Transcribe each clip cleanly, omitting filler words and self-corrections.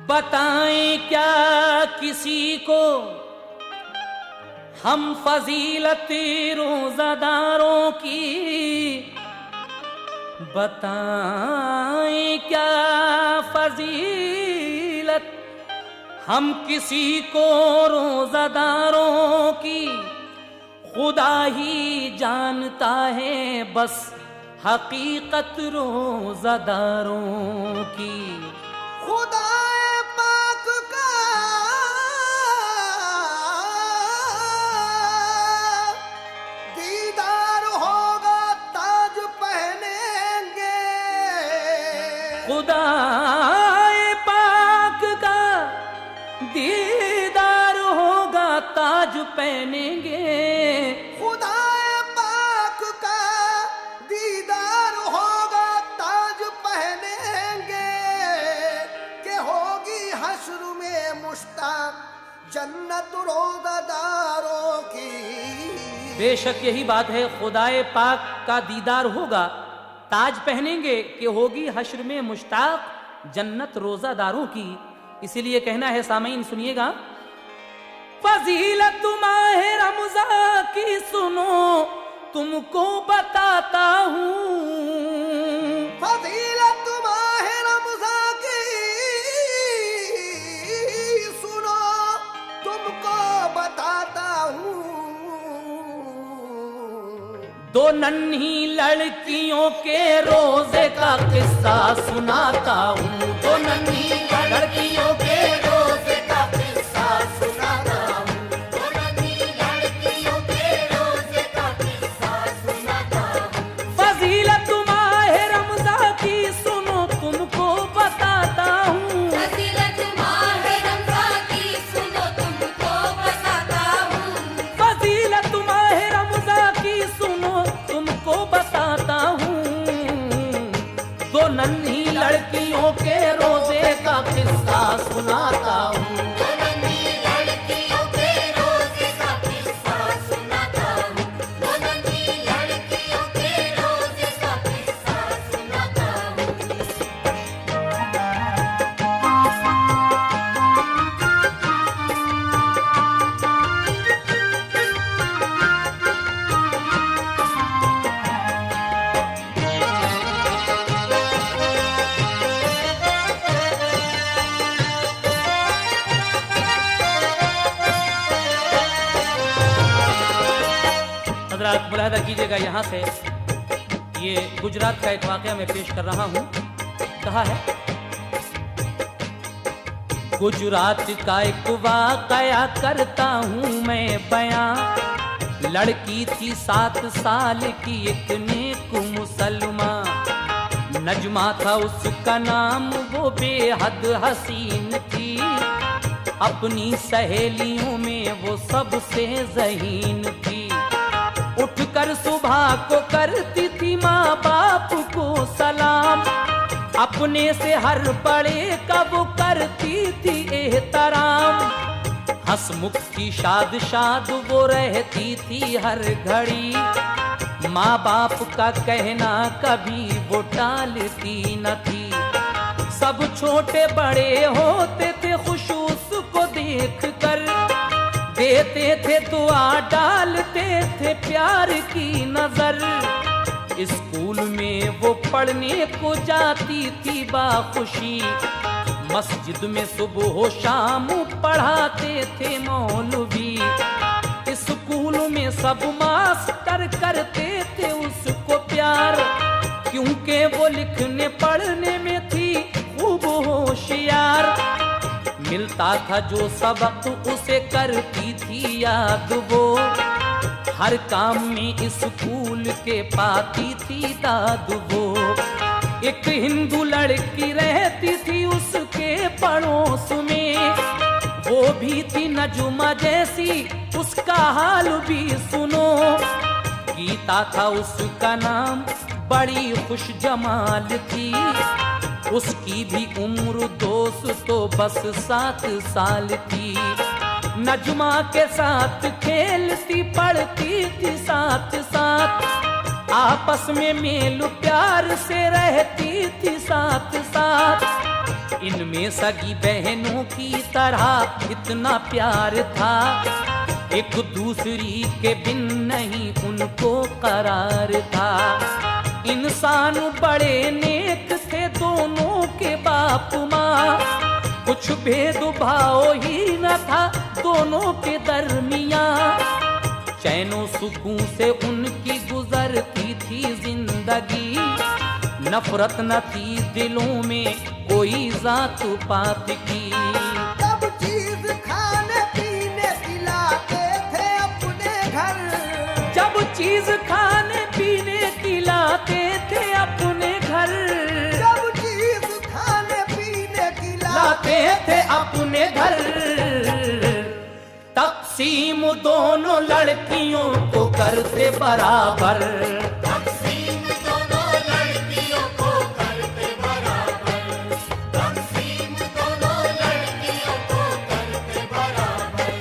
बताएं क्या किसी को हम फजीलत रोज़ादारों की, बताएं क्या फजीलत हम किसी को रोज़ादारों की। खुदा ही जानता है बस हकीकत रोज़ादारों की। खुदा पाक का दीदार होगा ताज पहनेंगे। खुदा पाक का दीदार होगा ताज पहनेंगे। खुदा पाक का दीदार होगा ताज पहनेंगे कि होगी हश्र में मुश्ताक जन्नत रोज़ादारों की। बेशक यही बात है, खुदाए पाक का दीदार होगा ताज पहनेंगे कि होगी हश्र में मुश्ताक जन्नत रोज़ादारों की। इसीलिए कहना है सामीन सुनिएगा, फजीलत माह रमज़ान की सुनो तुमको बताता हूँ। फजीलत माह रमज़ान की सुनो तुमको बताता हूँ। दो नन्ही लड़कियों के रोजे का किस्सा सुनाता हूँ। दो नन्ही लड़कियों के रोजे का किस्सा सुनाता हूँ। दो नन्ही लड़कियों के रोजे का किस्सा सुनाता हूँ। फजीलत माह रमज़ान की सुनो तुमको बताता हूँ। फजीलत माह रमज़ान की सुनो तुमको बताता हूँ। फजीलत माह रमज़ान की सुनो तुमको बताता हूँ। दो नन्ही लड़कियों के रोजे का किस्सा सुनाता हूँ। दो नन्ही लड़कियों के रोजे का किस्सा सुनाता हूँ। दो नन्ही लड़कियों के रोजे का किस्सा सुनाता हूँ। हज़रात मुलाहिज़ा कीजिएगा, यहाँ से ये गुजरात का एक वाक़या मैं पेश कर रहा हूँ। कहा है, गुजरात का एक वाक़या करता हूँ मैं बयां। लड़की थी 7 साल की एक नेक मुसलमान, नजमा था उसका नाम, वो बेहद हसीन थी। अपनी सहेलियों में वो सबसे ज़हीन थी। उठकर सुबह को करती थी माँ बाप को सलाम, अपने से हर बड़े का वो करती थी एहतराम। हंसमुख की शाद शाद वो रहती थी हर घड़ी, माँ बाप का कहना कभी वो टालती न थी। सब छोटे बड़े होते थे खुश उसको देख कर, देते थे दुआ डालते थे प्यार की नजर। स्कूल में वो वो पढ़ने को जाती थी बाखुशी। मस्जिद में सुबह शाम पढ़ाते थे मौलवी। स्कूल में सब मास्टर करते थे उसको प्यार, क्योंकि वो लिखने पढ़ने में थी खूब होशियार। मिलता था जो सबक उसे करती थी याद वो, हर काम में स्कूल के पाती थी दाद वो। एक हिंदू लड़की रहती थी उसके पड़ोस में, वो भी थी नजुमा जैसी, उसका हाल भी सुनो। गीता था उसका नाम, बड़ी खुश जमाल थी, उसकी भी उम्र दोस्तों बस 7 साल थी। नजुमा के साथ खेलती पढ़ती थी साथ साथ, आपस में मेल प्यार से रहती थी साथ साथ। इनमें सगी बहनों की तरह इतना प्यार था, एक दूसरी के बिन नहीं उनको करार था। इंसान बड़े नेक थे दोनों के बाप माँ, कुछ भेदभाव ही न था दोनों के दरमियाँ। चैनो सुकून से उनकी गुजरती थी जिंदगी, नफरत न थी दिलों में कोई जात पात की। सब चीज खाने पीने खिलाते थे अपने घर, जब चीज खाने पीने खिलाते थे अपने घर, सब चीज खाने पीने लाते थे अपने घर। तक़सीम दोनों लड़कियों को करते बराबर, तक़सीम दोनों लड़कियों को करते बराबर, तक़सीम दोनों लड़कियों को करते बराबर।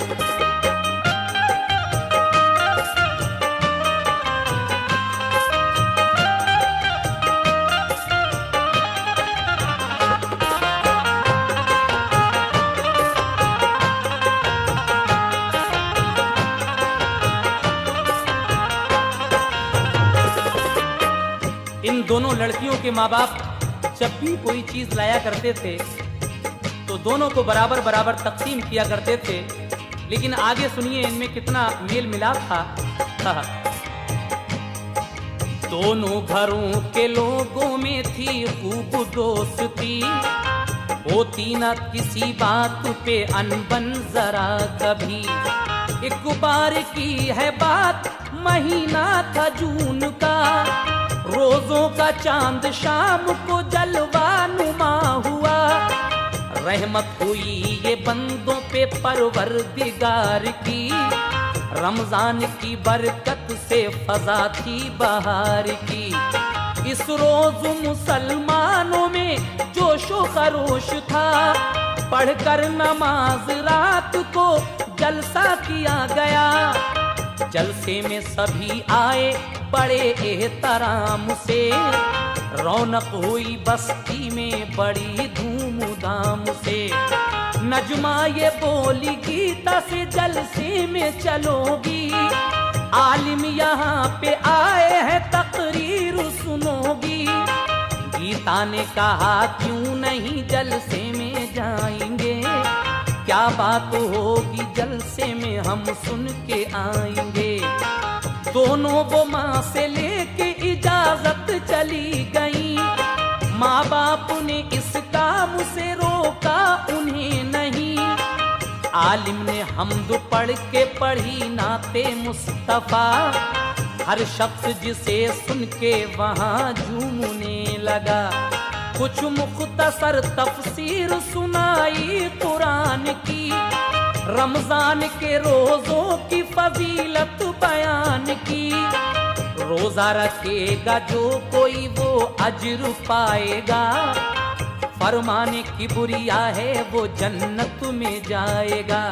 इन दोनों लड़कियों के माँ बाप जब भी कोई चीज लाया करते थे तो दोनों को बराबर बराबर तकसीम किया करते थे। लेकिन आगे सुनिए इनमें कितना मेल मिलाप था। दोनों घरों के लोगों में थी खूब दोस्ती, होती न किसी बात पे अनबन जरा कभी। एक बार की है बात, महीना था जून का, रोजों का चांद शाम को जलवा नुमा हुआ। रहमत हुई ये बंदों पे परवरदिगार की, रमजान की बरकत से फजा थी बहार की। इस रोज मुसलमानों में जोशो खरोश था, पढ़कर नमाज रात को जलसा किया गया। जलसे में सभी आए बड़े एहतराम से, रौनक हुई बस्ती में बड़ी धूमधाम से। नजमा ये बोली गीता से जलसे में चलोगी, आलिम यहाँ पे आए हैं तकरीर सुनोगी। गीता ने कहा क्यों नहीं जलसे में जाएंगे, क्या बात होगी जलसे में हम सुन के आएंगे। दोनों वो माँ से लेके इजाजत चली गई, माँ बाप ने इस काम से रोका उन्हें नहीं। आलिम ने हम्द पढ़ के पढ़ी नाते मुस्तफा, हर शख्स जिसे सुन के वहाँ झूमने लगा। कुछ मुख्तसर तफसीर सुनाई कुरान की, रमजान के रोजों की फजीलत बयान की। रोजा रखेगा जो कोई वो अजर पाएगा, फरमाने की बुरिया है वो जन्नत में जाएगा।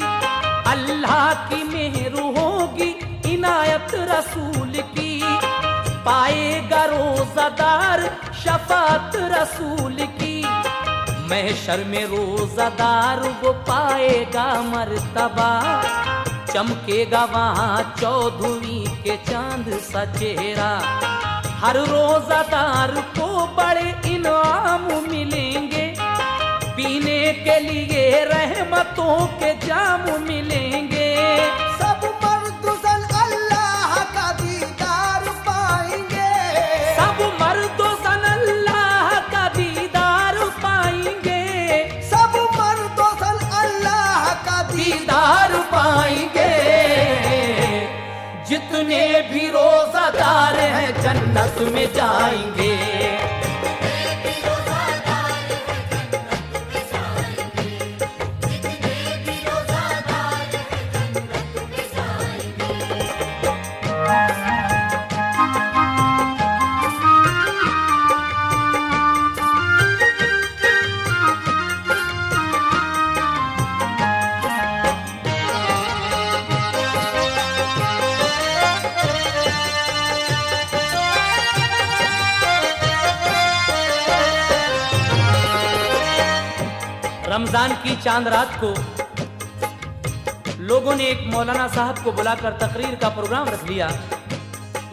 अल्लाह की मेहर होगी इनायत रसूल की, पाएगा रोजादार शफात रसूल की। महशर में रोजादार वो पाएगा मर्तबा, चमकेगा वहाँ चौधरी के चांद सा चेहरा। हर रोजादार को जन्नतों के जाम मिलेंगे। सब मर्दुजन अल्लाह का दीदार पाएंगे। सब मर्दो सन अल्लाह का दीदार पाएंगे। सब मर्दुजन अल्लाह का दीदार पाएंगे। जितने भी रोजादार हैं जन्नत में जाएंगे। रमजान की चांद रात को लोगों ने एक मौलाना साहब को बुलाकर तकरीर का प्रोग्राम रख लिया।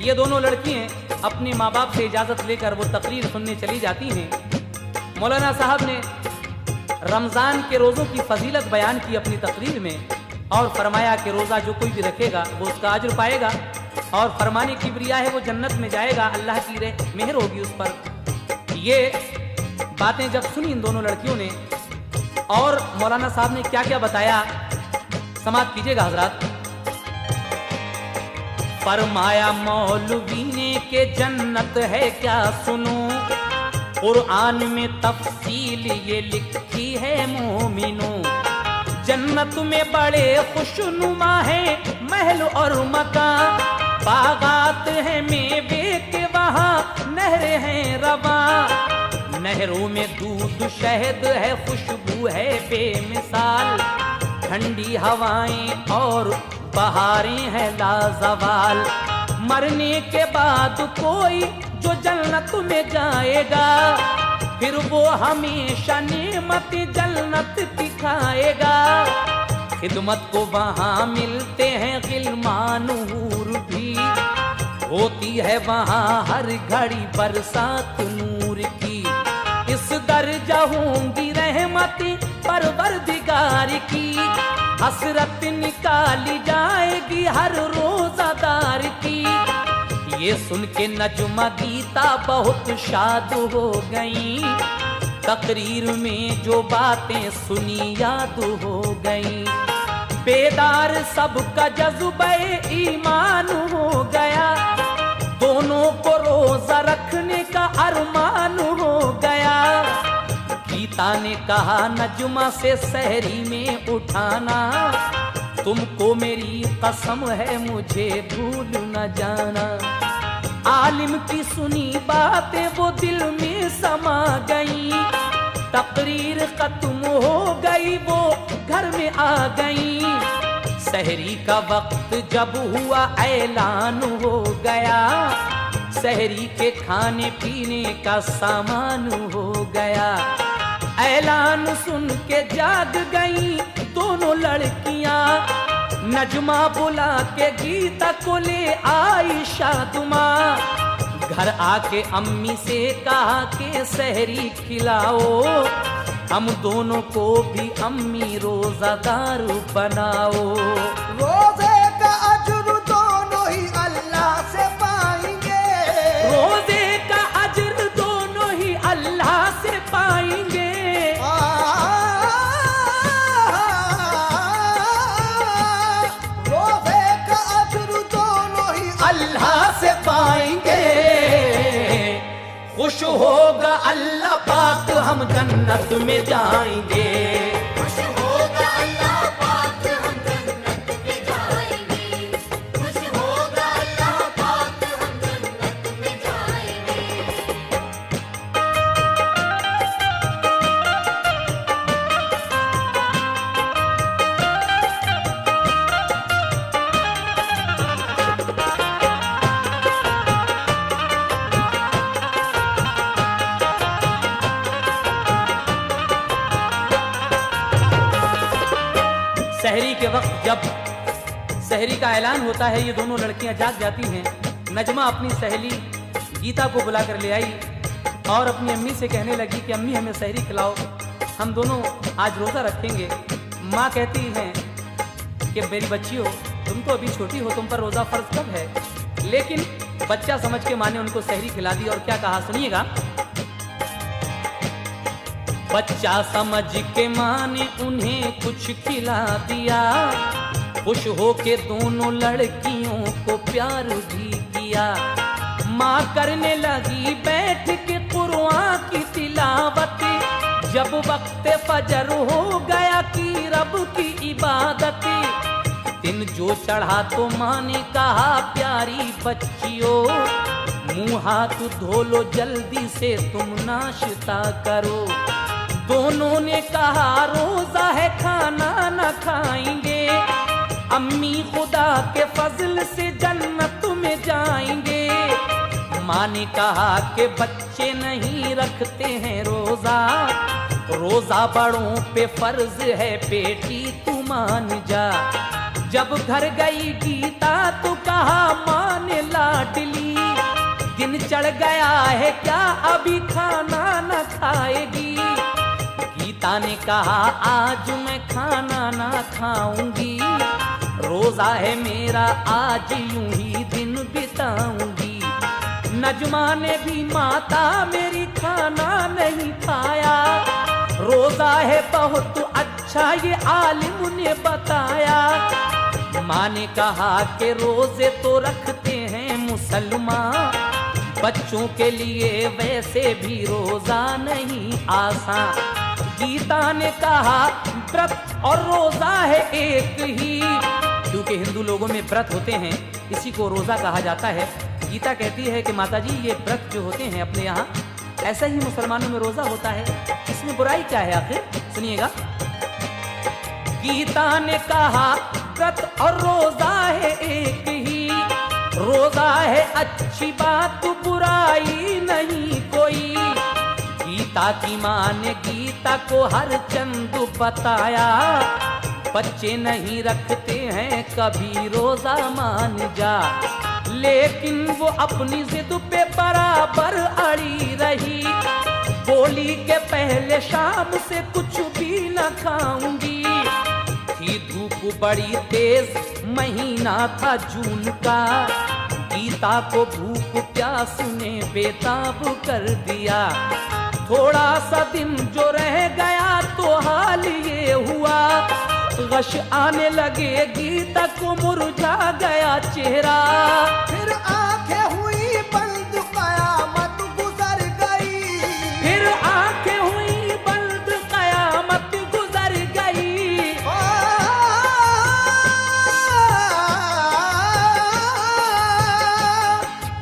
ये दोनों लड़कियां अपने माँ बाप से इजाजत लेकर वो तकरीर सुनने चली जाती हैं। मौलाना साहब ने रमजान के रोजों की फजीलत बयान की अपनी तकरीर में और फरमाया कि रोजा जो कोई भी रखेगा वो उसका अज्र पाएगा और फरमाने की ब्रिया है वो जन्नत में जाएगा, अल्लाह की मेहर होगी उस पर। ये बातें जब सुनी इन दोनों लड़कियों ने और मौलाना साहब ने क्या क्या बताया, समाप्त कीजिएगा हजरात। फरमाया मौलवी ने के जन्नत है क्या सुनो, कुरान में तफसील ये लिखी है मोमिनो। जन्नत में बड़े खुशनुमा है महल और मकान, बागात है मेवे के वहाँ नहरें हैं रवा। नहरों में दूध शहद है खुशबू है बेमिसाल, ठंडी हवाएं और बहारें हैं लाजवाल। मरने के बाद कोई जो जन्नत में जाएगा फिर वो हमेशा नेमत जन्नत दिखाएगा। खिदमत को वहाँ मिलते हैं गिलमान हूर भी, होती है वहाँ हर घड़ी बरसात नूर की। इस दर्जा होंगी रहमती परवरदिगार की, हसरत निकाली जाएगी हर रोजादार की। ये सुन के नजमा गीता बहुत शाद हो गई, तकरीर में जो बातें सुनी याद हो गई। बेदार सबका जज्बे ईमान हो गया, दोनों को रोजा रखने का अरमान हो गया। गीता ने कहा नजमा से सहरी में उठाना, तुमको मेरी कसम है मुझे भूल न जाना। आलिम की सुनी बातें वो दिल में समा गई, तकरीर खत्म हो गई वो घर में आ गई। सहरी का वक्त जब हुआ ऐलान हो गया, सहरी के खाने पीने का सामान हो गया। ऐलान सुन के जाग गई दोनों लड़कियां, नजमा बुला के गीता को ले आई शादुमा। घर आके अम्मी से कहा कि सहरी खिलाओ, हम दोनों को भी अम्मी रोजादार बनाओ। रोजे का अज्र दोनों ही अल्लाह से पाएंगे, रोजे का अज्र दोनों ही अल्लाह से पाएंगे। रोजे का अज्र दोनों ही अल्लाह से पाएंगे। खुश होगा अल्लाह पाक हम जन्नत में जाएंगे। खुश होगा अल्लाह पाक हम जन्नत में जाएंगे। खुश होगा अल्लाह पाक हम जन्नत में जाएंगे। सहरी के वक्त जब सहरी का ऐलान होता है, ये दोनों लड़कियां जाग जाती हैं। नजमा अपनी सहेली गीता को बुला कर ले आई और अपनी अम्मी से कहने लगी कि अम्मी हमें सहरी खिलाओ, हम दोनों आज रोज़ा रखेंगे। माँ कहती हैं कि मेरी बच्ची हो, तुम तो अभी छोटी हो, तुम पर रोजा फर्ज कब है? लेकिन बच्चा समझ के माँ ने उनको सहरी खिला दी और क्या कहा सुनिएगा। बच्चा समझ के माँ ने उन्हें कुछ खिला दिया, खुश होके दोनों लड़कियों को प्यार भी किया। माँ करने लगी बैठ के कुरान की तिलावत, जब वक्त फजर हो गया की रब की इबादत। दिन जो चढ़ा तो माँ ने कहा प्यारी बच्चियों, मुंह हाथ धो लो जल्दी से तुम नाश्ता करो। दोनों ने कहा रोजा है खाना न खाएंगे, अम्मी खुदा के फजल से जन्नत में जाएंगे। माँ ने कहा कि बच्चे नहीं रखते हैं रोजा, रोजा बड़ों पे फर्ज है बेटी तू मान जा। जब घर गई गीता तो कहा माँ ने लाडली, दिन चढ़ गया है क्या अभी खाना न खाएगी? गीता ने कहा आज मैं खाना ना खाऊंगी, रोजा है मेरा आज यूं ही दिन बिताऊंगी। नजमा ने भी माता मेरी खाना नहीं खाया, रोजा है बहुत अच्छा ये आलिम ने बताया। माँ ने कहा कि रोजे तो रखते हैं मुसलमान, बच्चों के लिए वैसे भी रोजा नहीं आसान। गीता ने कहा व्रत और रोजा है एक ही, क्योंकि हिंदू लोगों में व्रत होते हैं इसी को रोजा कहा जाता है। गीता कहती है कि माताजी ये व्रत जो होते हैं अपने यहाँ, ऐसा ही मुसलमानों में रोजा होता है, इसमें बुराई क्या है आखिर? सुनिएगा। गीता ने कहा व्रत और रोजा है एक ही, रोजा है अच्छी बात बुराई नहीं कोई। गीता की माँ ने गीता को हर चंद बताया, बच्चे नहीं रखते हैं कभी रोजा मान जा। लेकिन वो अपनी जिद पे बराबर अड़ी रही, बोली के पहले शाम से कुछ भी न खाऊंगी। थी धूप बड़ी तेज, महीना था जून का, गीता को भूख प्यास ने बेताब कर दिया। थोड़ा सा दिन जो रह गया तो हाल ये हुआ, गश आने लगे गीता को मुरझा गया चेहरा। फिर आंखें हुई बंद कयामत गुजर गई, फिर आंखें हुई बंद कयामत गुजर गई।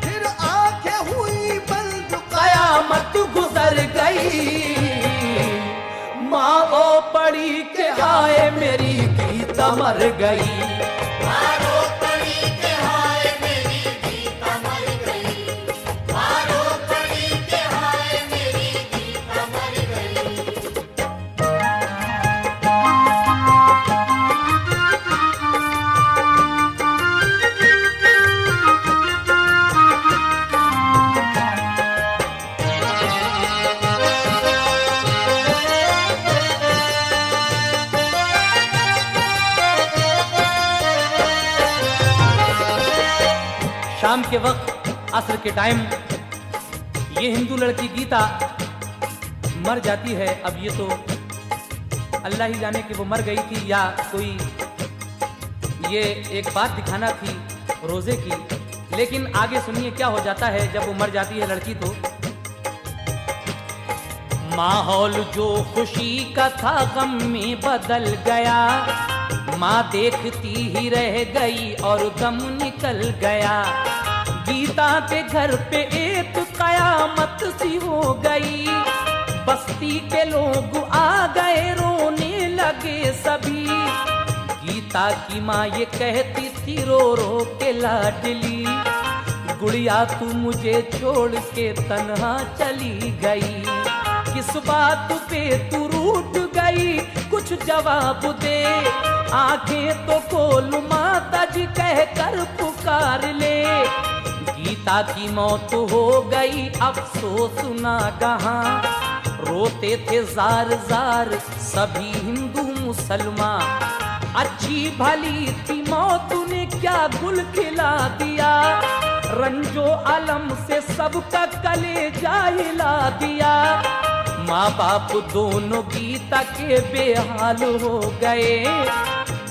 फिर आंखें हुई बंद कयामत गुजर गई। माँ ओ पड़ी के हाय मेरी गीता मर गई। मारो पड़ी के हाय मेरी गीता मर गई, मारो पड़ी के हाय मेरी गीता मर गई। शाम के वक्त असर के टाइम ये हिंदू लड़की गीता मर जाती है। अब ये तो अल्लाह ही जाने कि वो मर गई थी या कोई ये एक बात दिखाना थी रोजे की। लेकिन आगे सुनिए क्या हो जाता है जब वो मर जाती है लड़की। तो माहौल जो खुशी का था गम में बदल गया, माँ देखती ही रह गई और गम निकल गया। गीता के घर पे एक कयामत सी हो गई, बस्ती के लोग आ गए रोने लगे सभी। गीता की माँ ये कहती थी रो रो के लाडली, गुड़िया तू मुझे छोड़ के तन्हा चली गई। किस बात पे तू रूठ गई कुछ जवाब दे, आंखें तो खोल माता जी कह कर पुकार ले। गीता की मौत हो गई अफसोस ना कहां, रोते थे जार जार सभी हिंदू मुसलमान। अच्छी भली थी मौत ने क्या गुल खिला दिया, रंजो अलम से सबका कलेजा हिला दिया। माँ बाप दोनों गीता के बेहाल हो गए,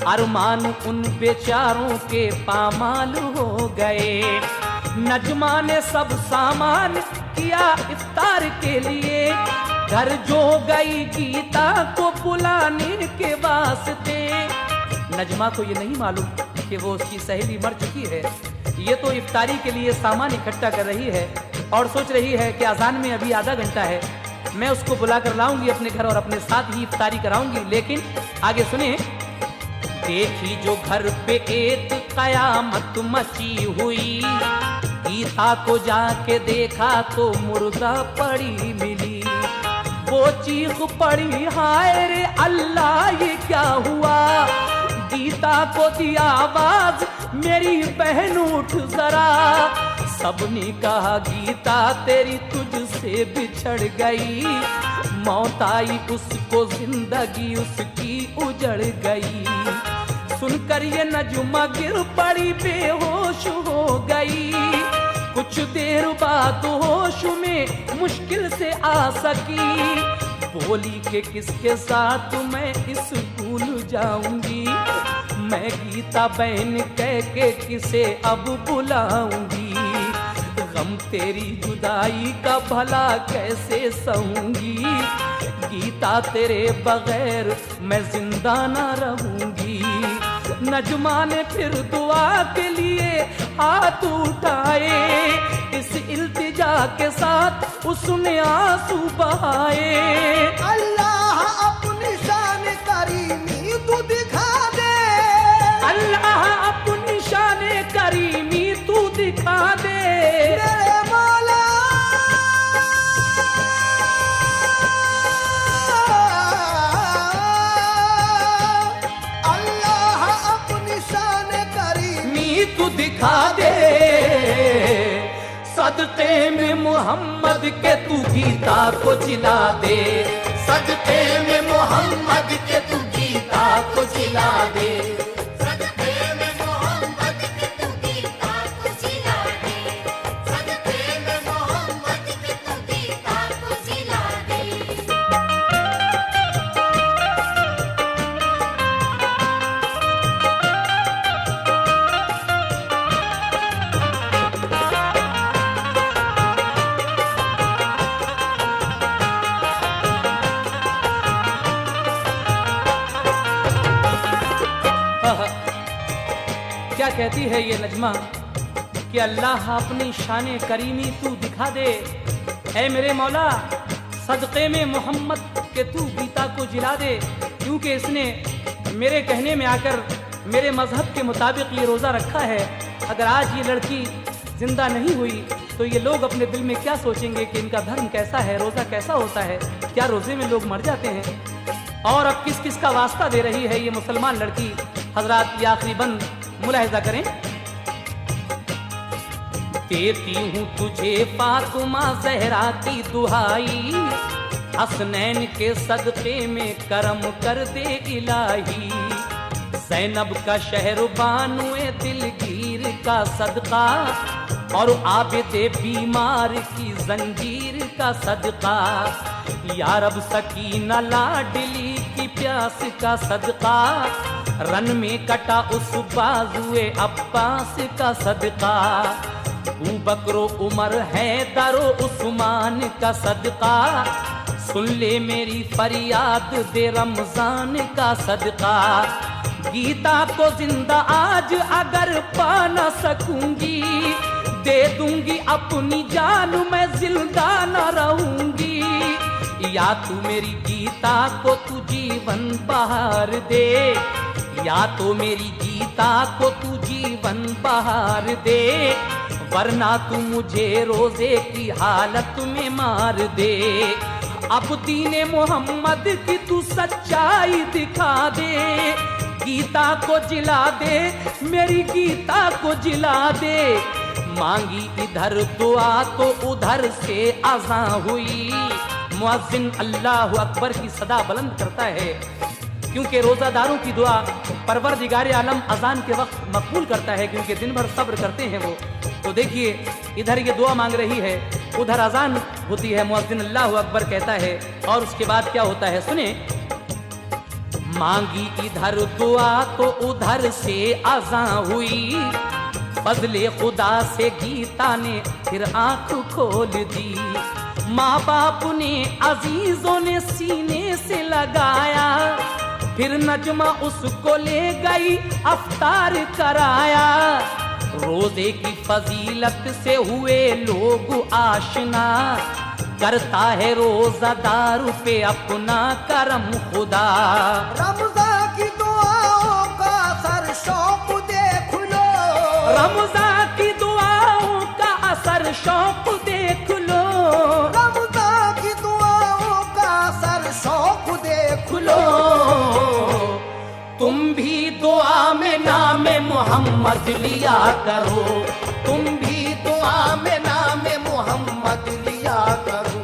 अरमान उन बेचारों के पामाल हो गए। नजमा ने सब सामान किया इफ्तार के लिए, घर जो गई गीता को बुलाने के वास्ते। नजमा को ये नहीं मालूम कि वो उसकी सहेली मर चुकी है। ये तो इफ्तारी के लिए सामान इकट्ठा कर रही है और सोच रही है कि अजान में अभी आधा घंटा है, मैं उसको बुला कर लाऊंगी अपने घर और अपने साथ ही इफ्तारी कराऊंगी। लेकिन आगे सुने, देखी जो घर पे एक कयामत मची हुई, गीता को जाके देखा तो मुर्दा पड़ी मिली। वो चीख पड़ी, हाय रे अल्लाह ये क्या हुआ। गीता को दिया आवाज, मेरी बहन उठ जरा। सबने कहा गीता तेरी तुझसे बिछड़ गई, मौत आई उसको जिंदगी उसकी उजड़ गई। सुनकर ये नजुमा गिर पड़ी, बेहोश हो गई। कुछ देर बाद होश में मुश्किल से आ सकी, बोली के किसके साथ मैं स्कूल जाऊंगी, मैं गीता बहन कह के किसे अब बुलाऊंगी। गम तेरी जुदाई का भला कैसे सहूंगी, गीता तेरे बगैर मैं जिंदा ना रहूंगी। नजमा ने फिर दुआ के लिए हाथ उठाए, इस इल्तिजा के साथ उसने आंसू बहाए। अल्लाह अपनी शान करीमी तू दिखा दे, अल्लाह अपनी शान करीमी तू दिखा दे। मेरे मौला अल्लाह अपनी शान करीमी तू दिखा दे, सदक़े में मोहम्मद के तू गीता को जिला दे, सदके में मोहम्मद के तू गीता को जिला दे, सदके में मोहम्मद के तू गीता को जिला दे, सदके में मोहम्मद के तू गीता को जिला दे। क्या कहती है ये नजमा कि अल्लाह अपनी शान करीमी तू दिखा दे। ऐ मेरे मौला, सदक़े में मोहम्मद के तू गीता को जिला दे, क्योंकि इसने मेरे कहने में आकर मेरे मजहब के मुताबिक ये रोज़ा रखा है। अगर आज ये लड़की जिंदा नहीं हुई तो ये लोग अपने दिल में क्या सोचेंगे कि इनका धर्म कैसा है, रोज़ा कैसा होता है, क्या रोज़े में लोग मर जाते हैं। और अब किस किस का वास्ता दे रही है ये मुसलमान लड़की। हजरात ये आखिरी बंद मुलाहिजा करें। देती हूँ तुझे फातिमा ज़हरा की दुहाई, हसनैन के सदक़े में करम कर दे इलाही। ज़ैनब का शहर बानुए दिलगीर का सदका, और आबिदे बीमार की जंजीर का सदका। या रब सकीना लाडली की प्यास का सदका, रन में कटा उस बाजुए अब्बास का सदका। अबू बकरो उमर हैदरो उस्मान का सदका, सुन ले मेरी फरियाद दे रमजान का सदका। गीता को जिंदा आज अगर पा न सकूंगी, दे दूंगी अपनी जान मैं जिंदा न रहूंगी। या तू मेरी गीता को तू जीवन बहार दे, या तो मेरी गीता को तू जीवन बहार दे, वरना तू मुझे रोजे की हालत में मार दे। अब दीने मोहम्मद की तू सच्चाई दिखा दे, गीता को जिला दे, मेरी गीता को जिला दे। मांगी इधर दुआ तो उधर से अज़ां हुई, मुअज्जिन अल्लाहु अकबर की सदा बुलंद करता है। क्योंकि रोजादारों की दुआ परवरदिगार आलम अजान के वक्त मकबूल करता है, क्योंकि दिन भर सब्र करते हैं वो। तो देखिए इधर ये दुआ मांग रही है, उधर अजान होती है, मुअज्जिन अल्लाहु अकबर कहता है, और उसके बाद क्या होता है सुने। मांगी इधर दुआ तो उधर से अजान हुई, फजले खुदा से गीता ने फिर आंख खोल दी। माँ बाप ने अजीजों ने सीने से लगाया, फिर नजमा उसको ले गई अफ्तार कराया। रोजे की फजीलत से हुए लोग आशना, करता है रोजादार पे अपना करम खुदा। रमजान की दुआओं का असर शौक देख लो, रमजान की दुआओं का असर शौक देख लो, रमजान की दुआओं का असर शौक देख लो। तुम भी दुआ में नाम मोहम्मद लिया करो, तुम भी दुआ में नाम मोहम्मद लिया करो।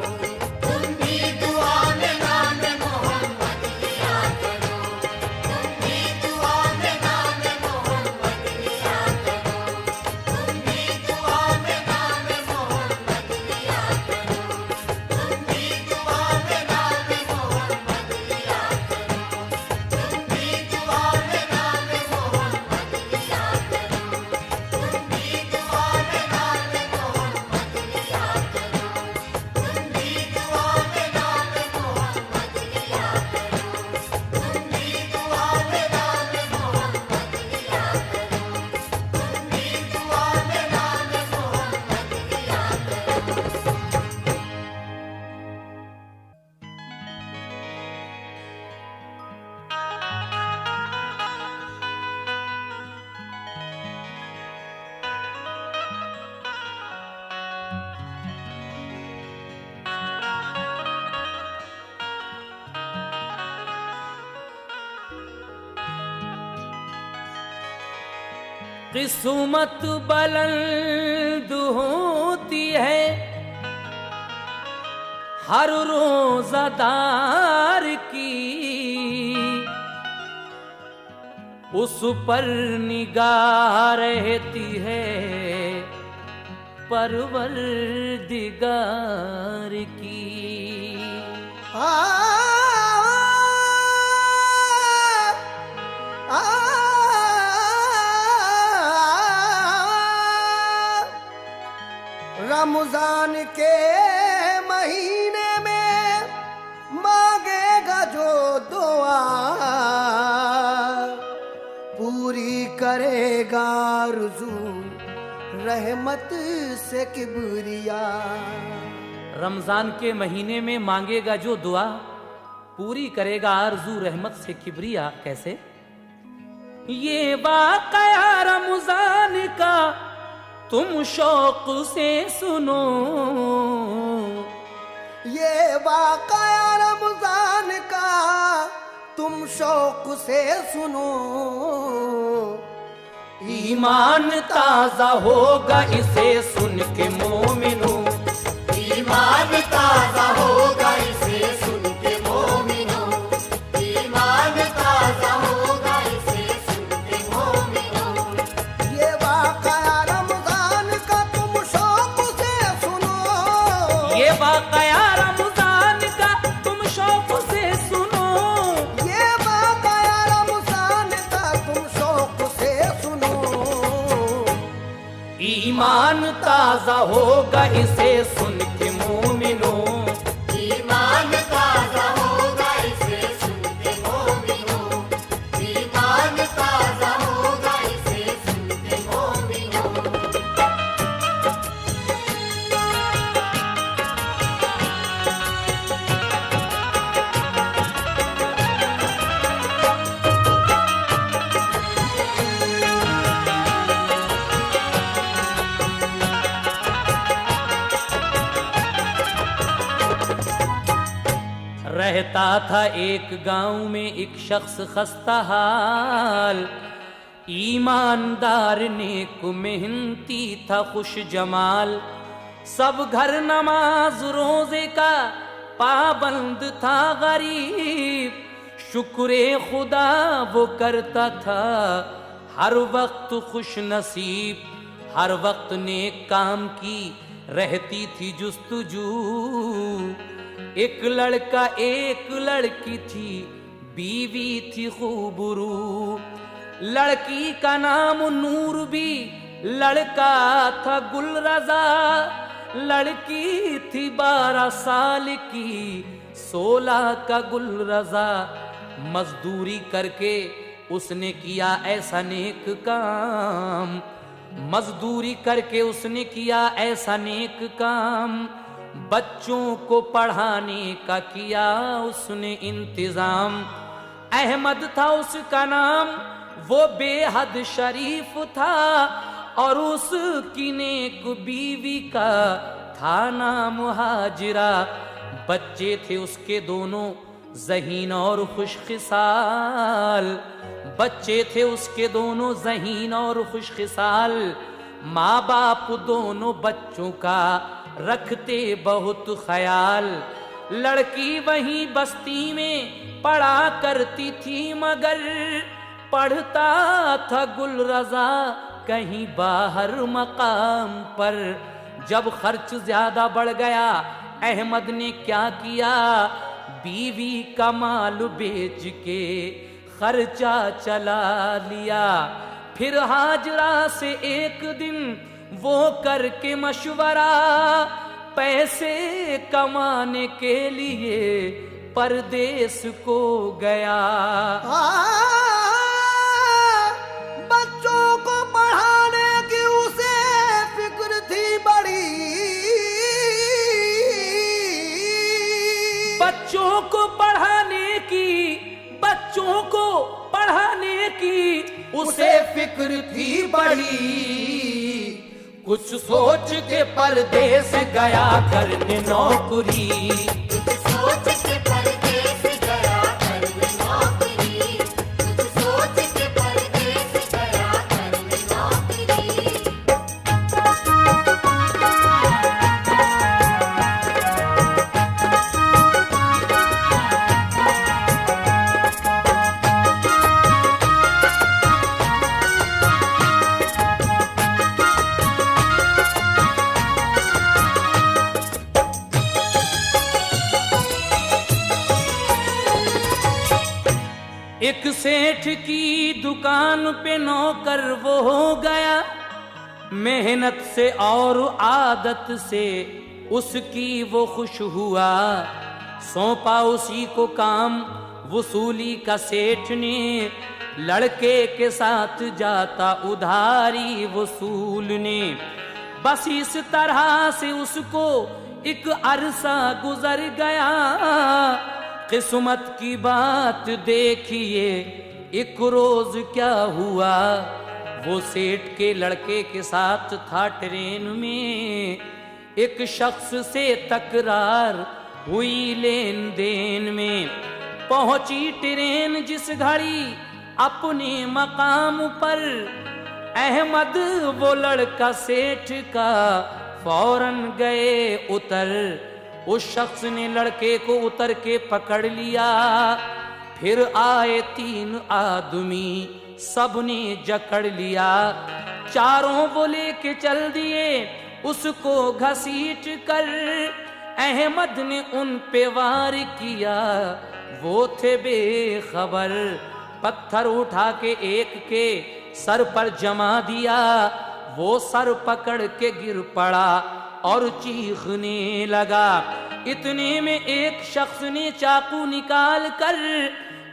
तुम भी दुआ में नाम मोहम्मद लिया करो, तुम भी दुआ में नाम मोहम्मद लिया करो, तुम भी दुआ में नाम मोहम्मद लिया करो, तुम भी दुआ में नाम मोहम्मद लिया करो, तुम भी दुआ में नाम मोहम्मद लिया करो, तुम भी दुआ में नाम मोहम्मद लिया करो, तुम भी दुआ में नाम मोहम्मद लिया करो, तुम भी दुआ में नाम मोहम्मद लिया करो, तुम भी दुआ में नाम मोहम्मद लिया करो। किस्मत बुलंद होती है हर रोज़ादार की, उस पर निगाह रहती है परवरदिगार की। रमजान के महीने में मांगेगा जो दुआ, पूरी करेगा आरज़ू रहमत से किबरिया। रमजान के महीने में मांगेगा जो दुआ, पूरी करेगा आरजू रहमत से किबरिया। कैसे? ये वाक़या रमजान का तुम शौक से सुनो, ये वाक़या रमजान का तुम शौक से सुनो। ईमान ताजा होगा इसे सुन के मोमिनो, ईमान ताजा होगा इसे सुन के मोमिनो, ईमान ताजा होगा इसे सुन के मोमिनो। ये वाक़या रमजान का तुम शौक से सुनो, ये वाक़या रमजान का तुम शौक से सुनो, ये वाक़या रमजान का तुम शौक से सुनो। ईमान ताजा होगा इसे सुन के मोमिनो, ईमान ताजा होगा इसे सुन के मोमिनो, ईमान ताजा होगा इसे सुन के मोमिनो। रहता था एक गांव में एक शख्स खस्ता हाल, ईमानदार नेक मेहनती था खुश जमाल, सब घर नमाज रोजे का पाबंद था गरीब, शुक्रे खुदा वो करता था, हर वक्त खुश नसीब, हर वक्त नेक काम की रहती थी जुस्तजू। एक लड़का एक लड़की थी, बीवी थी खूबरू। लड़की का नाम नूर भी, लड़का था गुलरजा। लड़की थी 12 साल की, 16 का गुलरजा। मजदूरी करके उसने किया ऐसा नेक काम, मजदूरी करके उसने किया ऐसा नेक काम। बच्चों को पढ़ाने का किया उसने इंतजाम। अहमद था उसका नाम, वो बेहद शरीफ था, और उसकी नेक बीवी का था नाम हाजिरा। बच्चे थे उसके दोनों ज़हीन और खुशखिसाल, बच्चे थे उसके दोनों ज़हीन और खुशखिसाल। माँ बाप दोनों बच्चों का रखते बहुत ख्याल। लड़की वहीं बस्ती में पढ़ा करती थी, मगर पढ़ता था गुलरजा कहीं बाहर मकाम पर। जब खर्च ज्यादा बढ़ गया, अहमद ने क्या किया, बीवी का माल बेच के खर्चा चला लिया। फिर हाजरा से एक दिन वो करके मशवरा, पैसे कमाने के लिए परदेस को गया। बच्चों को पढ़ाने की उसे फिक्र थी बड़ी, बच्चों को पढ़ाने की, बच्चों को पढ़ाने की उसे फिक्र थी बड़ी। कुछ सोच के परदेस गया करने नौकरी। कुछ सोच के परदेस गया करने नौकरी, कुछ सोच के परदेस गया करने नौकरी। एक सेठ की दुकान पे नौकर वो हो गया। मेहनत से और आदत से उसकी वो खुश हुआ। सौंपा उसी को काम वसूली का सेठ ने, लड़के के साथ जाता उधारी वसूलने। बस इस तरह से उसको एक अरसा गुजर गया। किस्मत की बात देखिए, एक रोज क्या हुआ, वो सेठ के लड़के के साथ था ट्रेन में। एक शख्स से तकरार हुई लेन देन में। पहुंची ट्रेन जिस घड़ी अपने मकाम पर, अहमद वो लड़का सेठ का फौरन गए उतर। उस शख्स ने लड़के को उतर के पकड़ लिया। फिर आए 3 आदमी, सबने जकड़ लिया। चारों वो लेके चल दिए उसको घसीट कर। अहमद ने उन पे वार किया, वो थे बेखबर। पत्थर उठा के एक के सर पर जमा दिया। वो सर पकड़ के गिर पड़ा और चीखने लगा। इतने में एक शख्स ने चाकू निकाल कर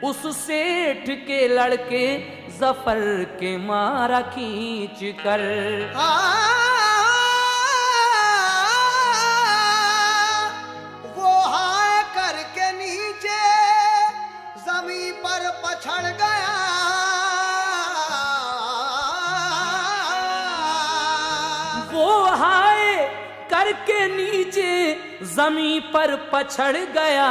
उस सेठ के लड़के जफर के मारा खींच कर। वो हाय करके नीचे जमीन पर पछड़ गया। वो हाय करके नीचे जमीन पर पछड़ गया।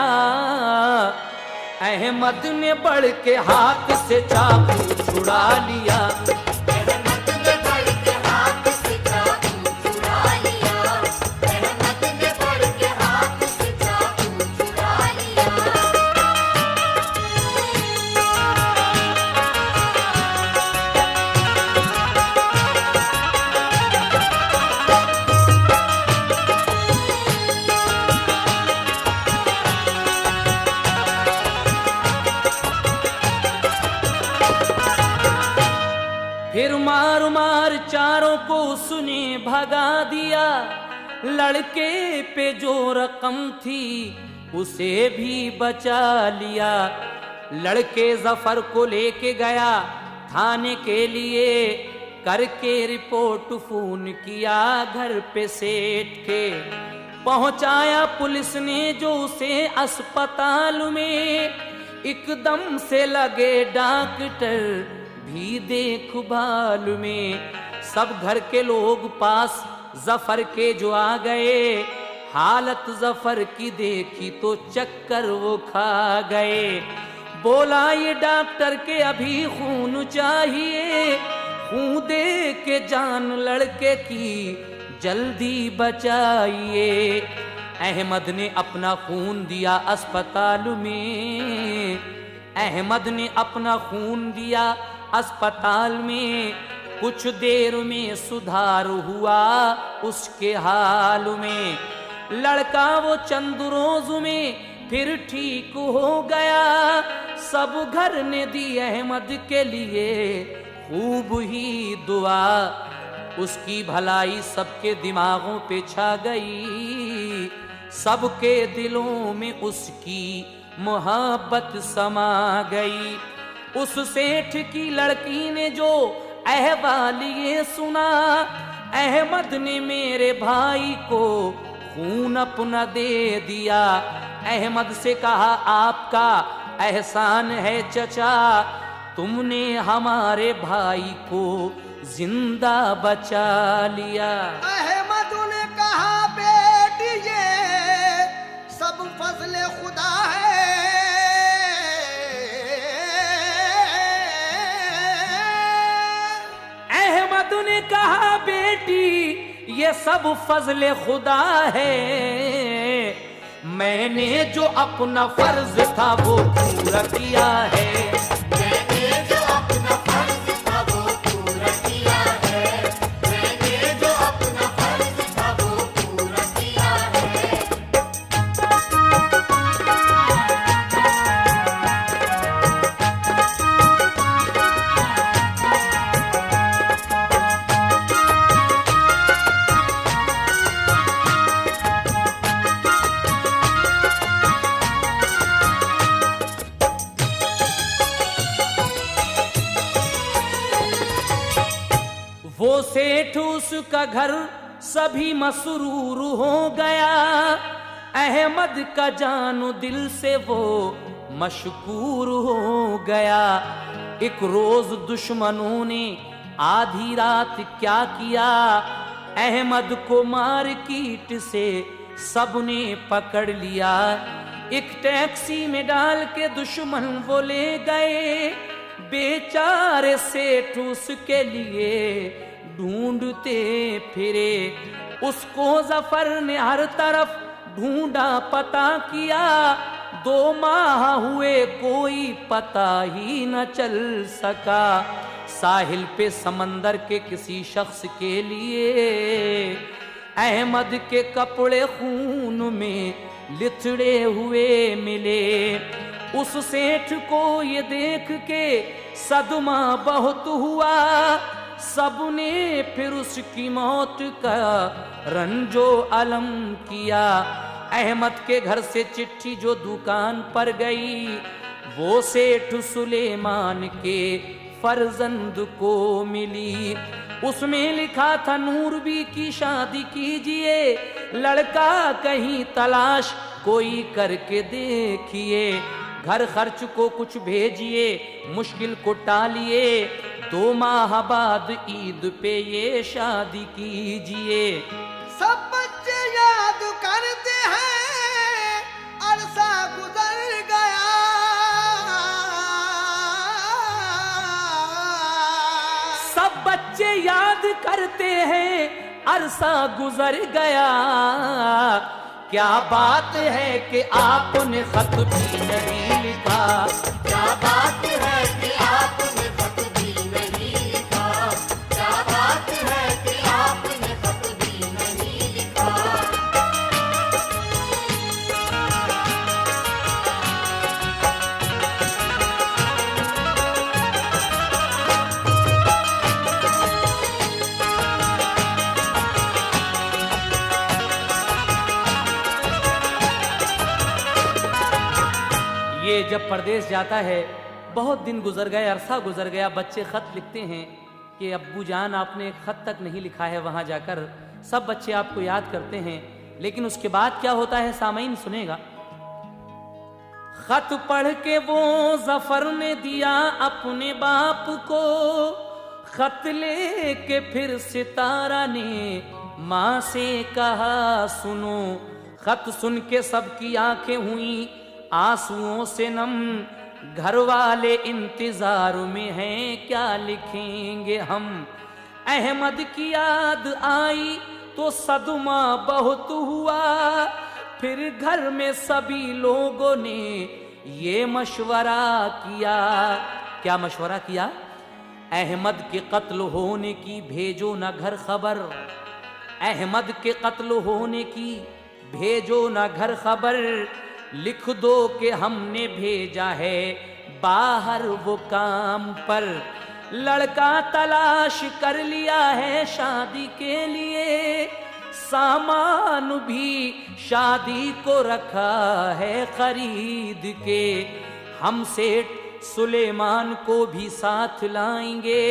अहमद ने बढ़ के हाथ से चाकू छुड़ा लिया। अहमद ने बढ़ के हाथ से चाकू छुड़ा लिया। अहमद ने बढ़ के हाथ से चाकू छुड़ा लिया। चारों को उसने भगा दिया, लड़के पे जो रकम थी उसे भी बचा लिया। लड़के जफर को लेके गया थाने के लिए, करके रिपोर्ट फोन किया घर पे सेठ के। पहुंचाया पुलिस ने जो उसे अस्पताल में, एकदम से लगे डॉक्टर भी देखभाल में। सब घर के लोग पास जफर के जो आ गए, हालत जफर की देखी तो चक्कर वो खा गए। बोला ये डॉक्टर के अभी खून चाहिए, खून दे के जान लड़के की जल्दी बचाइए। अहमद ने अपना खून दिया अस्पताल में, अहमद ने अपना खून दिया अस्पताल में। कुछ देर में सुधार हुआ उसके हाल में। लड़का वो चंद रोज में फिर ठीक हो गया। सब घर ने दी अहमद के लिए खूब ही दुआ। उसकी भलाई सबके दिमागों पे छा गई, सबके दिलों में उसकी मोहब्बत समा गई। उस सेठ की लड़की ने जो अहवाल ये सुना, अहमद ने मेरे भाई को खून अपना दे दिया। अहमद से कहा आपका एहसान है चचा, तुमने हमारे भाई को जिंदा बचा लिया। अहमद ने कहा बेटी ये सब फजले खुदा है, अहमद ने कहा बेटी ये सब फजले खुदा है। मैंने जो अपना फर्ज था वो पूरा किया है। मैंने जो अपना फर्ज था वो पूरा किया है। मैंने जो अपना फर्ज था वो पूरा किया है। वो सेठ उसका घर सभी मसरूर हो गया। अहमद का जानो दिल से वो मशकूर हो गया। एक रोज दुश्मनों ने आधी रात क्या किया, अहमद को मार्केट से सबने पकड़ लिया। एक टैक्सी में डाल के दुश्मन वो ले गए। बेचारे सेठ उसके लिए ढूंढते फिरे। उसको जफर ने हर तरफ ढूंढा पता किया। 2 माह हुए कोई पता ही न चल सका। साहिल पे समंदर के किसी शख्स के लिए अहमद के कपड़े खून में लिथड़े हुए मिले। उस सेठ को ये देख के सदमा बहुत हुआ। सबने फिर उसकी मौत का रंजो अलम किया। अहमद के घर से चिट्ठी जो दुकान पर गई, वो सेठ सुलेमान के फर्जंद को मिली। उसमें लिखा था नूरबी की शादी कीजिए, लड़का कहीं तलाश कोई करके देखिए। घर खर्च को कुछ भेजिए, मुश्किल को टालिए। 2 माह बाद ईद पे ये शादी कीजिए। सब बच्चे याद करते हैं अरसा गुजर गया। सब बच्चे याद करते हैं अरसा गुजर गया। क्या बात है कि आपने खत भी नहीं लिखा। क्या बात है कि आपने खत भी नहीं लिखा। क्या बात है कि आपने खत भी नहीं लिखा। ये जब परदेश जाता है, बहुत दिन गुजर गए, अरसा गुजर गया, बच्चे खत लिखते हैं कि अब्बू जान आपने एक खत तक नहीं लिखा है वहां जाकर। सब बच्चे आपको याद करते हैं, लेकिन उसके बाद क्या होता है सामईन सुनेगा। खत पढ़ के वो जफर ने दिया अपने बाप को, खत लेके फिर सितारा ने माँ से कहा सुनो। खत सुन के सबकी आंखें हुई आंसुओं से नम, घर वाले इंतजार में हैं क्या लिखेंगे हम। अहमद की याद आई तो सदमा बहुत हुआ, फिर घर में सभी लोगों ने ये मशवरा किया। क्या मशवरा किया? अहमद के कत्ल होने की भेजो ना घर खबर, अहमद के कत्ल होने की भेजो ना घर खबर, लिख दो कि हमने भेजा है बाहर वो काम पर। लड़का तलाश कर लिया है शादी के लिए, सामान भी शादी को रखा है खरीद के। हम सेठ सुलेमान को भी साथ लाएंगे,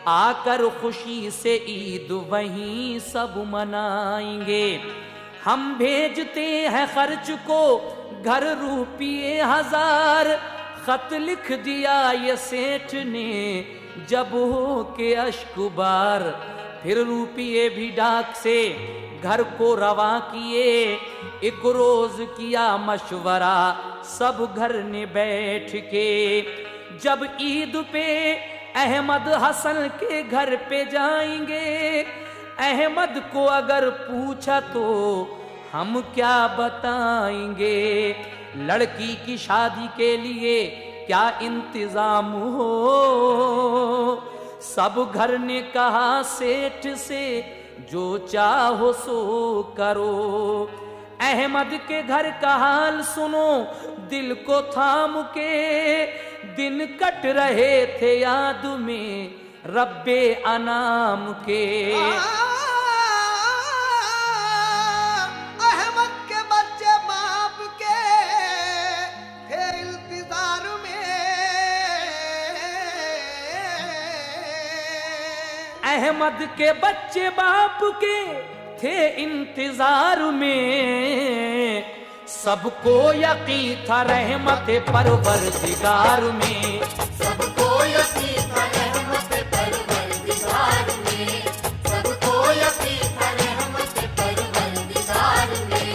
आकर खुशी से ईद वहीं सब मनाएंगे। हम भेजते हैं खर्च को घर रुपये 1000, खत लिख दिया ये सेठ ने जब हो के अश्कुबार। फिर रुपये भी डाक से घर को रवा किए, एक रोज किया मशवरा सब घर ने बैठ के। जब ईद पे अहमद हसन के घर पे जाएंगे, अहमद को अगर पूछा तो हम क्या बताएंगे। लड़की की शादी के लिए क्या इंतजाम हो, सब घर ने कहा सेठ से जो चाहो सो करो। अहमद के घर का हाल सुनो दिल को थाम के, दिन कट रहे थे याद में रब्बे अनाम के। अहमद के बच्चे बाप के थे इंतजार में, अहमद के बच्चे बाप के थे इंतजार में, सबको यकीन था रहमत परवरदिगार में। सबको यकीन था रहमत परवरदिगार में, सबको यकीन था रहमत परवरदिगार में।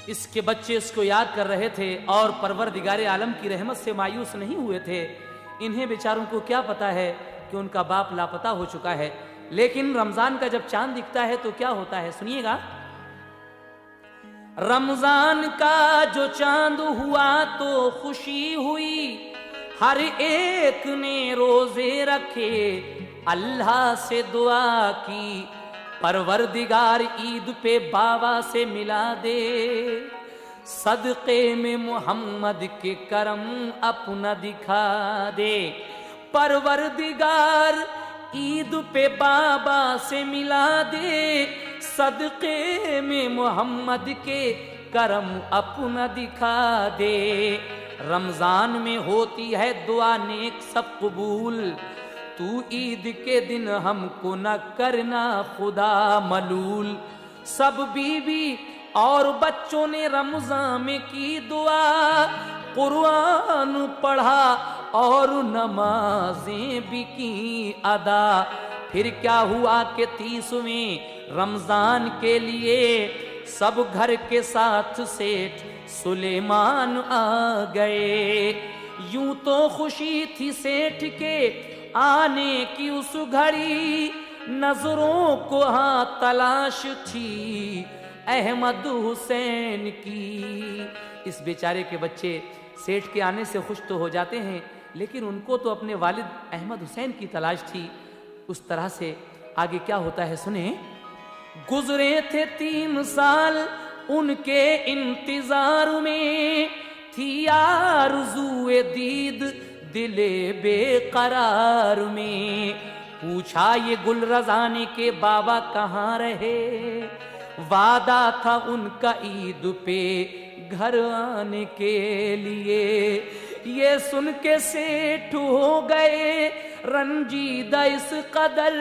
इसके बच्चे इसको याद कर रहे थे और परवरदिगारे आलम की रहमत से मायूस नहीं हुए थे। इन्हें बेचारों को क्या पता है कि उनका बाप लापता हो चुका है। लेकिन रमजान का जब चांद दिखता है तो क्या होता है सुनिएगा। रमजान का जो चांद हुआ तो खुशी हुई, हर एक ने रोजे रखे अल्लाह से दुआ की। परवरदिगार ईद पे बाबा से मिला दे, सदक़े में मोहम्मद के करम अपना दिखा दे। परवरदिगार ईद पे बाबा से मिला दे, सदक़े में मोहम्मद के करम अपना दिखा दे। रमजान में होती है दुआ नेक सब कबूल, तू ईद के दिन हमको न करना खुदा मलूल। सब बीवी और बच्चों ने रमजान में की दुआ, कुरान पढ़ा और नमाजें भी की अदा। फिर क्या हुआ कि 30वें रमजान के लिए सब घर के साथ सेठ सुलेमान आ गए। यूं तो खुशी थी सेठ के आने की उस घड़ी, नजरों को हाँ तलाश थी अहमद हुसैन की। इस बेचारे के बच्चे सेठ के आने से खुश तो हो जाते हैं, लेकिन उनको तो अपने वालिद अहमद हुसैन की तलाश थी। उस तरह से आगे क्या होता है सुने। गुजरे थे 3 साल उनके इंतजार में, थी आरज़ूए दीद दिले बेकरार में। पूछा ये गुलरज़ाने के बाबा कहाँ रहे, वादा था उनका ईद पे घर आने के लिए। ये सुन के सेठ हो गए रंजीदा इस कदर,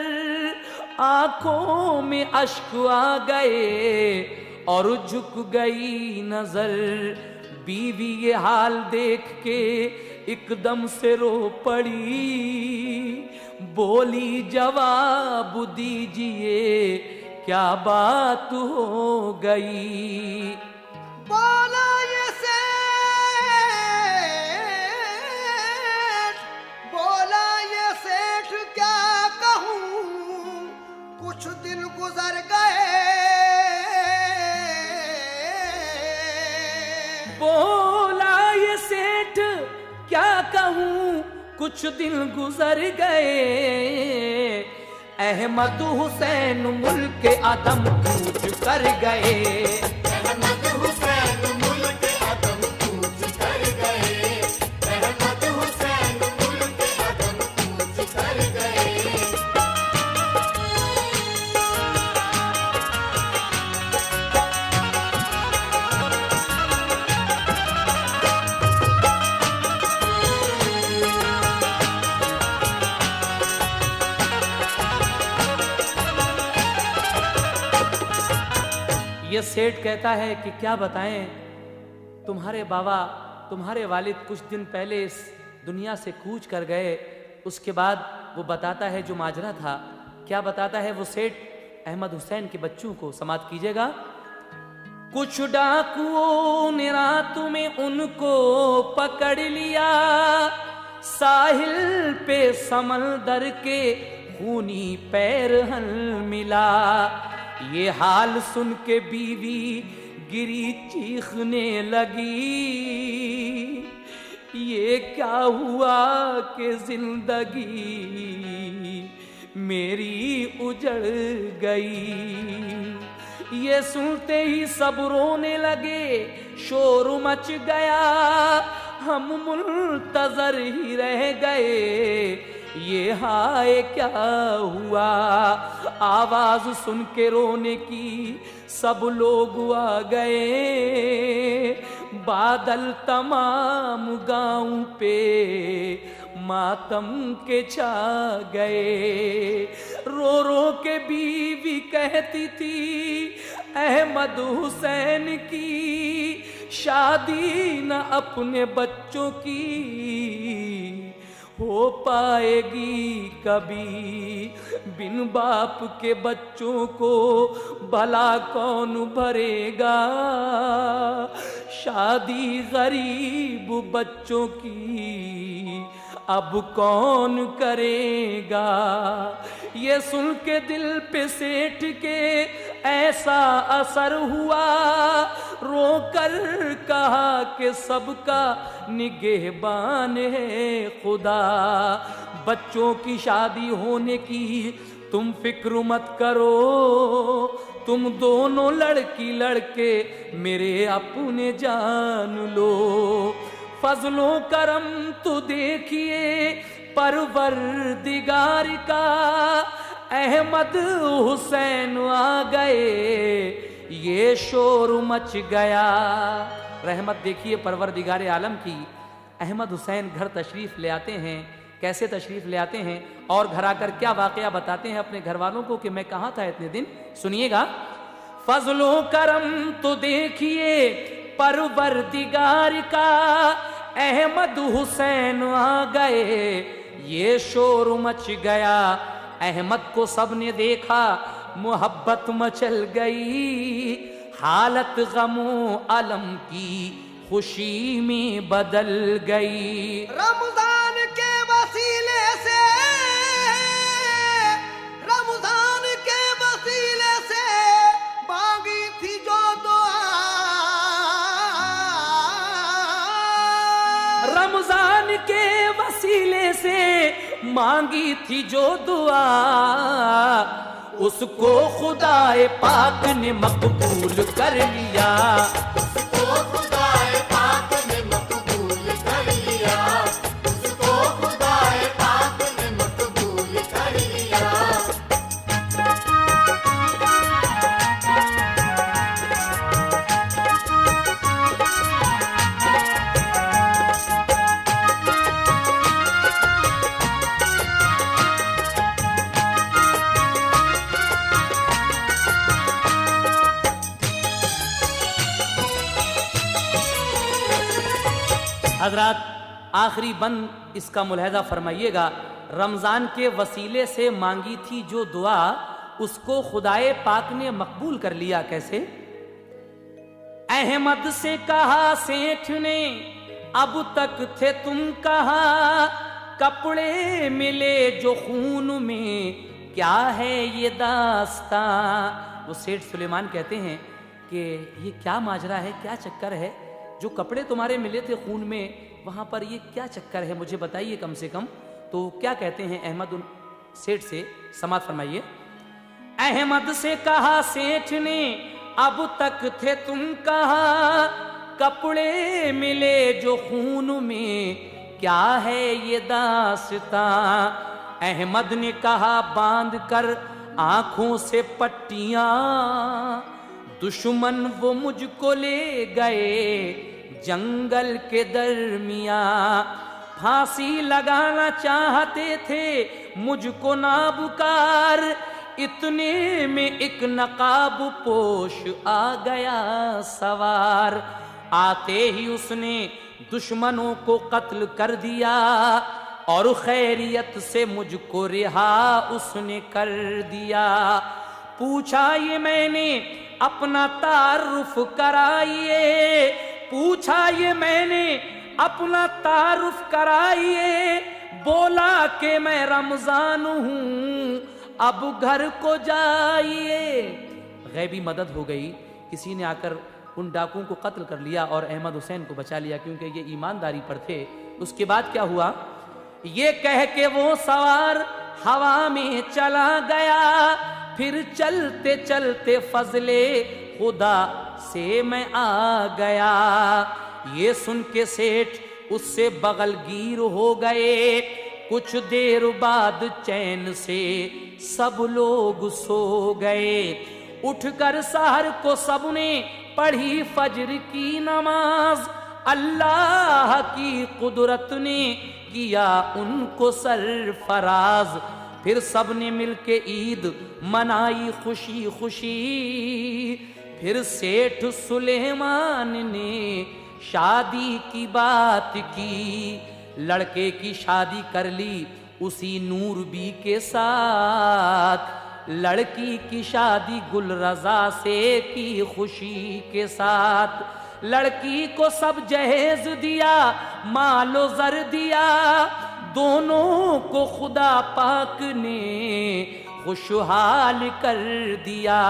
आंखों में अश्क आ गए और झुक गई नजर। बीवी ये हाल देख के एकदम से रो पड़ी, बोली जवाब दीजिए क्या बात हो गई। बोला ये सेठ क्या कहूँ, कुछ दिन गुजर गए। बोला ये सेठ क्या कहूँ, कुछ दिन गुजर गए। अहमद हुसैन मुल्क अदम कूच कर गए। अहमद हुसैन मुल्क अदम कूच कर गए। अहमद हुसैन मुल्क अदम कूच कर गए। ये सेठ कहता है कि क्या बताएं, तुम्हारे बाबा तुम्हारे वालिद कुछ दिन पहले इस दुनिया से कूच कर गए। उसके बाद वो बताता है जो माजरा था। क्या बताता है वो सेठ अहमद हुसैन के बच्चों को, समाप्त कीजिएगा। कुछ डाकुओं ने रात में उनको पकड़ लिया, साहिल पे समंदर के खूनी पैरहन मिला। ये हाल सुन के बीवी गिरी चीखने लगी, ये क्या हुआ कि जिंदगी मेरी उजड़ गई। ये सुनते ही सब रोने लगे, शोर मच गया, हम मुंतजर ही रह गए। ये हाय क्या हुआ, आवाज सुन के रोने की सब लोग आ गए। बादल तमाम गांव पे मातम के छा गए। रो रो के बीवी कहती थी अहमद हुसैन की शादी न अपने बच्चों की हो पाएगी कभी। बिन बाप के बच्चों को भला कौन भरेगा, शादी गरीब बच्चों की अब कौन करेगा। ये सुन के दिल पे सेठ के ऐसा असर हुआ, रोकर कहा कि सबका निगहबान है खुदा। बच्चों की शादी होने की तुम फिक्र मत करो, तुम दोनों लड़की लड़के मेरे अपने जान लो। फजलो करम तो देखिए परवरदिगार का, अहमद हुसैन आ गए, ये शोर मच गया। रहमत देखिए परवरदिगार आलम की। अहमद हुसैन घर तशरीफ ले आते हैं। कैसे तशरीफ ले आते हैं और घर आकर क्या वाकया बताते हैं अपने घर वालों को कि मैं कहाँ था इतने दिन, सुनिएगा। फजलो करम तो देखिए परवरदिगार का, अहमद हुसैन आ गए, ये शोर मच गया। अहमद को सबने देखा, मोहब्बत मचल गई, हालत गमो अलम की खुशी में बदल गई। रमजान के वसीले से, रमजान के वसीले से मांगी थी जो दुआ, रमजान के वसीले से मांगी थी जो दुआ उसको खुदाए पाक ने मकबूल कर लिया। उसको खुदाए पाक ने मकबूल कर लिया, उसको खुदाए पाक ने मकबूल कर लिया। हजरात, आखिरी बंद इसका मुलाहिजा फरमाइएगा। रमजान के वसीले से मांगी थी जो दुआ उसको खुदाए पाक ने मकबूल कर लिया। कैसे? अहमद से कहा सेठ ने अब तक थे तुम कहा, कपड़े मिले जो खून में क्या है ये दास्तां। वो सेठ सुलेमान कहते हैं कि ये क्या माजरा है, क्या चक्कर है, जो कपड़े तुम्हारे मिले थे खून में वहां पर ये क्या चक्कर है, मुझे बताइए कम से कम। तो क्या कहते हैं अहमद उन सेठ से, समात फरमाइए। अहमद से कहा सेठ ने अब तक थे तुम कहा, कपड़े मिले जो खून में क्या है ये दास्तां। अहमद ने कहा बांध कर आंखों से पट्टियां, दुश्मन वो मुझको ले गए जंगल के दरमिया। फांसी लगाना चाहते थे मुझको नाबुकार, इतने में एक नकाब पोश आ गया सवार। आते ही उसने दुश्मनों को कत्ल कर दिया और खैरियत से मुझको रिहा उसने कर दिया। पूछा ये मैंने अपना तारुफ कराइए, पूछा ये मैंने अपना तारुफ कराइए। बोला कि मैं रमजान हूं अब घर को जाइए। गैबी मदद हो गई, किसी ने आकर उन डाकुओं को कत्ल कर लिया और अहमद हुसैन को बचा लिया, क्योंकि ये ईमानदारी पर थे। उसके बाद क्या हुआ, ये कह के वो सवार हवा में चला गया। फिर चलते चलते फजले खुदा से मैं आ गया। ये सुन के सेठ उससे बगलगीर हो गए। कुछ देर बाद चैन से सब लोग सो गए। उठकर सहर को सबने पढ़ी फजर की नमाज। अल्लाह की कुदरत ने किया उनको सरफराज। फिर सबने मिलके ईद मनाई खुशी खुशी। फिर सेठ सुलेमान ने शादी की बात की। लड़के की शादी कर ली उसी नूर बी के साथ। लड़की की शादी गुल रजा से की खुशी के साथ। लड़की को सब जहेज दिया, मालो जर दिया। दोनों को खुदा पाक ने खुशहाल कर दिया।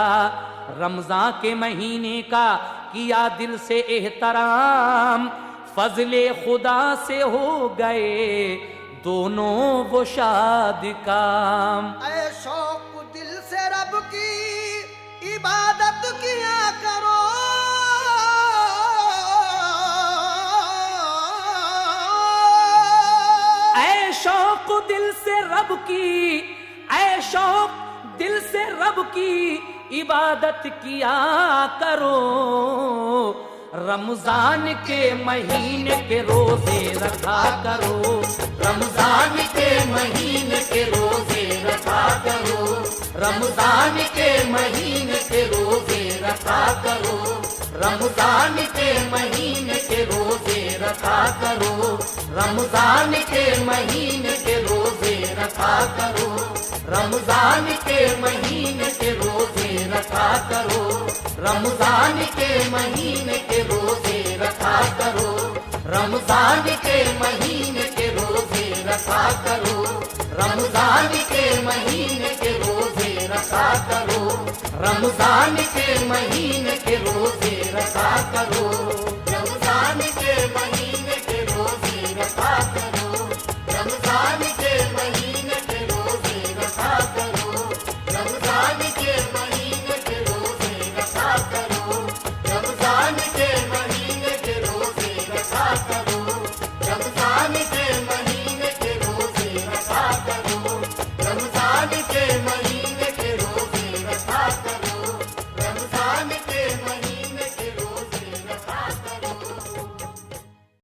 रमजान के महीने का किया दिल से एहतराम। फजले खुदा से हो गए दोनों वो शाद काम। ऐ शौक दिल से रब की इबादत किया करो। ऐ शौक दिल से रब की, ऐ शौक दिल से रब की इबादत किया करो। रमजान के महीने के रोजे रखा करो। रमजान के महीने के रोजे रखा करो। रमजान के महीने के रोजे रखा करो। रमजान के महीने के रोजे रखा करो। रमजान के महीने के रोजे रखा करो। रमजान के महीने के रोजे रखा करो। रमजान के महीने के रोजे रखा करो। रमजान के महीने के रोजे रखा करो। रमजान के महीने के रोजे रखा करो। रमजान के महीने के रोजे रखा करो। रमजान के महीने